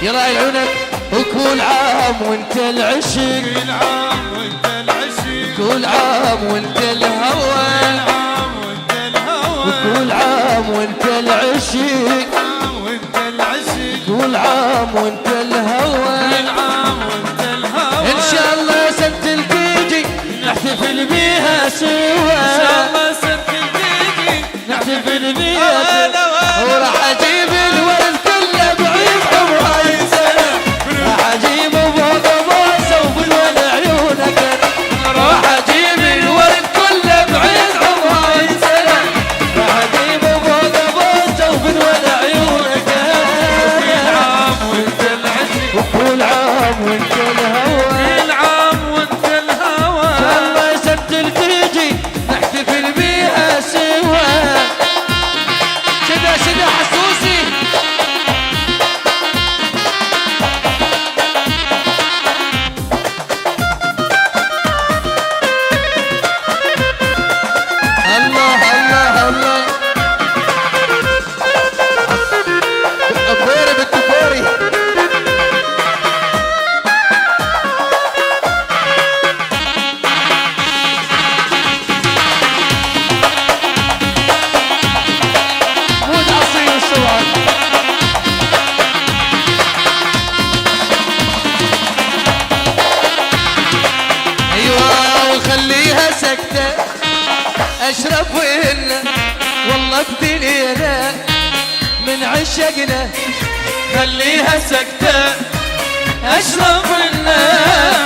يلا العنب وكل عام وانت العشق، كل عام وانت العشق، كل عام وانت الهوى، كل عام وانت كل الهوى، عام وانت العشق، كل عام وانت العشق، كل عام وانت الهوى، كل عام وانت الهوى. ان شاء الله سنة الجيجي نحتفل بيها سوا، ان شاء الله سنة الجيجي نحتفل بيها سوا، وراح اجيب الورد كله بعيد عمري سنة، راح اجيب فوق بوسه وبالولد عيونك، راح اجيب الورد كله بعيد عمري سنة، راح اجيب فوق بوسه وبالولد عيونك، كل عام وانت العشق، وكل عام وانت الهوى، كل عام وانت الهوى. ان شاء الله سنة الجيجي نحتفل بيها سوا. شدا شدا حسوسي الله الله الله الكوري بالكوري مود عصري والسواد. ايوه وخليها سكتة اشرف وإلنا والله بدينا من عشقنا، خليها سكتة اشرف الناس